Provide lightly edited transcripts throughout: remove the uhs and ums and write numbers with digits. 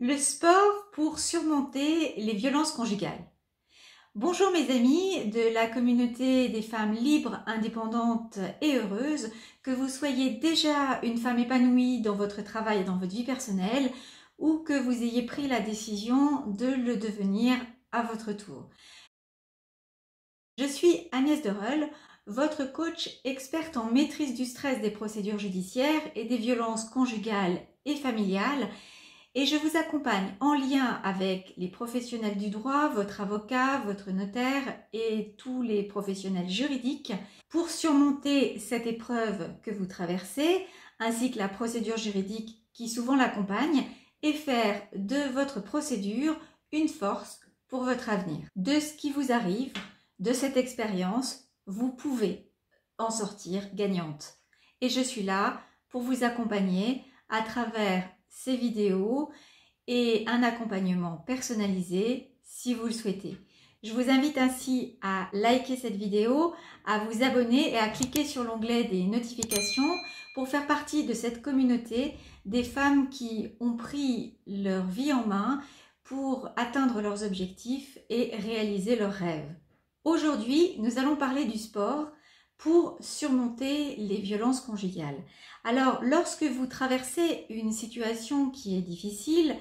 Le sport pour surmonter les violences conjugales. Bonjour mes amis de la communauté des femmes libres, indépendantes et heureuses, que vous soyez déjà une femme épanouie dans votre travail et dans votre vie personnelle ou que vous ayez pris la décision de le devenir à votre tour. Je suis Agnès Dereul, votre coach experte en maîtrise du stress des procédures judiciaires et des violences conjugales et familiales. Et je vous accompagne en lien avec les professionnels du droit, votre avocat, votre notaire et tous les professionnels juridiques pour surmonter cette épreuve que vous traversez, ainsi que la procédure juridique qui souvent l'accompagne, et faire de votre procédure une force pour votre avenir. De ce qui vous arrive, de cette expérience, vous pouvez en sortir gagnante. Et je suis là pour vous accompagner à travers ces vidéos et un accompagnement personnalisé si vous le souhaitez. Je vous invite ainsi à liker cette vidéo, à vous abonner et à cliquer sur l'onglet des notifications pour faire partie de cette communauté des femmes qui ont pris leur vie en main pour atteindre leurs objectifs et réaliser leurs rêves. Aujourd'hui, nous allons parler du sport pour surmonter les violences conjugales. Alors, lorsque vous traversez une situation qui est difficile,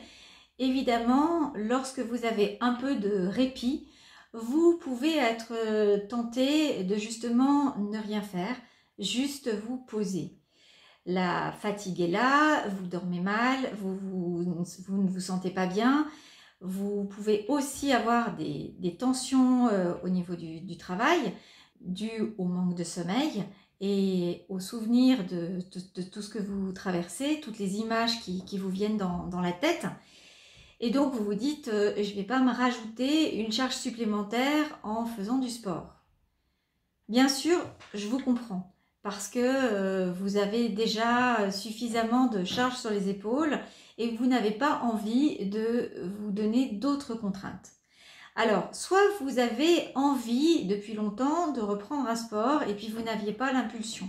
évidemment, lorsque vous avez un peu de répit, vous pouvez être tenté de justement ne rien faire, juste vous poser. La fatigue est là, vous dormez mal, vous ne vous sentez pas bien. Vous pouvez aussi avoir des tensions au niveau du travail, dû au manque de sommeil et au souvenir de tout ce que vous traversez, toutes les images qui vous viennent dans la tête. Et donc vous vous dites, je ne vais pas me rajouter une charge supplémentaire en faisant du sport. Bien sûr, je vous comprends, parce que vous avez déjà suffisamment de charges sur les épaules et vous n'avez pas envie de vous donner d'autres contraintes. Alors, soit vous avez envie depuis longtemps de reprendre un sport et puis vous n'aviez pas l'impulsion.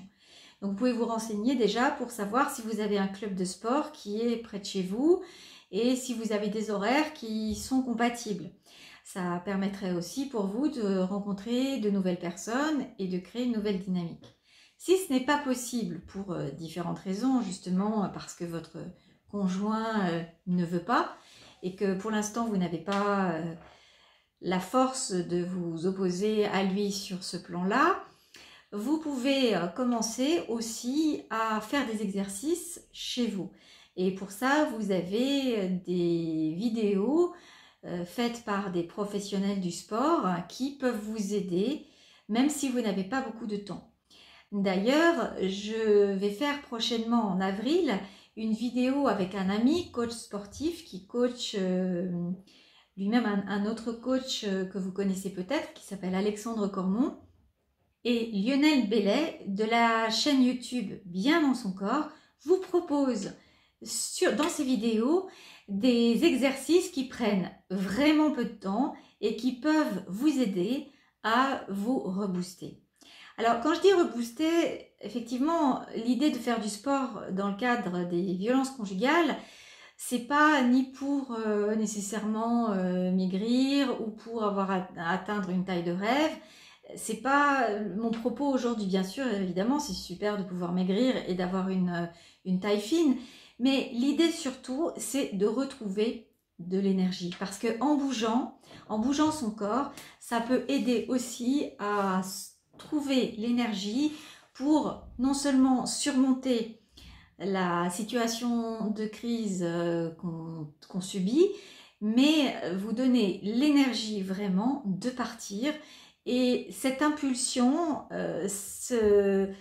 Donc, vous pouvez vous renseigner déjà pour savoir si vous avez un club de sport qui est près de chez vous et si vous avez des horaires qui sont compatibles. Ça permettrait aussi pour vous de rencontrer de nouvelles personnes et de créer une nouvelle dynamique. Si ce n'est pas possible pour différentes raisons, justement parce que votre conjoint ne veut pas et que pour l'instant vous n'avez pas la force de vous opposer à lui sur ce plan-là, vous pouvez commencer aussi à faire des exercices chez vous. Et pour ça, vous avez des vidéos faites par des professionnels du sport qui peuvent vous aider, même si vous n'avez pas beaucoup de temps. D'ailleurs, je vais faire prochainement en avril une vidéo avec un ami coach sportif qui coach lui-même un autre coach que vous connaissez peut-être, qui s'appelle Alexandre Cormon, et Lionel Bellet de la chaîne YouTube Bien dans son corps vous propose dans ces vidéos des exercices qui prennent vraiment peu de temps et qui peuvent vous aider à vous rebooster. Alors, quand je dis rebooster, effectivement, l'idée de faire du sport dans le cadre des violences conjugales, c'est pas ni pour nécessairement maigrir ou pour atteindre une taille de rêve. C'est pas mon propos aujourd'hui, bien sûr, évidemment, c'est super de pouvoir maigrir et d'avoir une taille fine. Mais l'idée surtout, c'est de retrouver de l'énergie. Parce qu'en bougeant son corps, ça peut aider aussi à trouver l'énergie pour non seulement surmonter la situation de crise qu'on subit, mais vous donner l'énergie vraiment de partir. Et cette impulsion, cette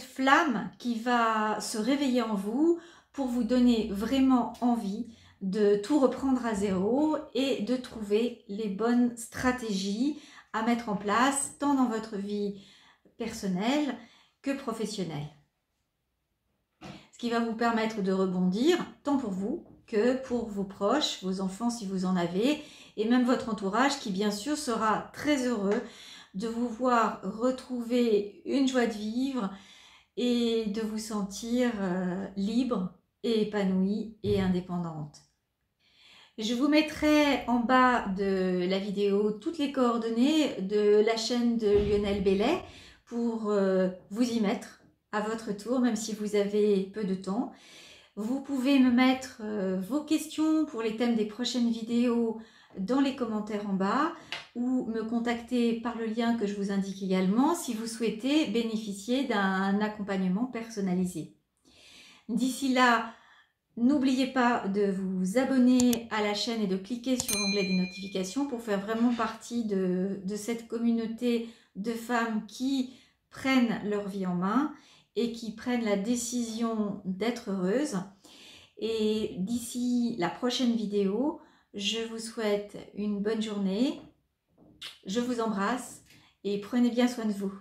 flamme qui va se réveiller en vous pour vous donner vraiment envie de tout reprendre à zéro et de trouver les bonnes stratégies à mettre en place tant dans votre vie personnelle que professionnelle. Ce qui va vous permettre de rebondir tant pour vous que pour vos proches, vos enfants si vous en avez, et même votre entourage qui bien sûr sera très heureux de vous voir retrouver une joie de vivre et de vous sentir libre et épanouie et indépendante. Je vous mettrai en bas de la vidéo toutes les coordonnées de la chaîne de Lionel Bellet pour vous y mettre à votre tour, même si vous avez peu de temps. Vous pouvez me mettre vos questions pour les thèmes des prochaines vidéos dans les commentaires en bas ou me contacter par le lien que je vous indique également si vous souhaitez bénéficier d'un accompagnement personnalisé. D'ici là, n'oubliez pas de vous abonner à la chaîne et de cliquer sur l'onglet des notifications pour faire vraiment partie de cette communauté de femmes qui prennent leur vie en main et qui prennent la décision d'être heureuses. Et d'ici la prochaine vidéo, je vous souhaite une bonne journée, je vous embrasse et prenez bien soin de vous.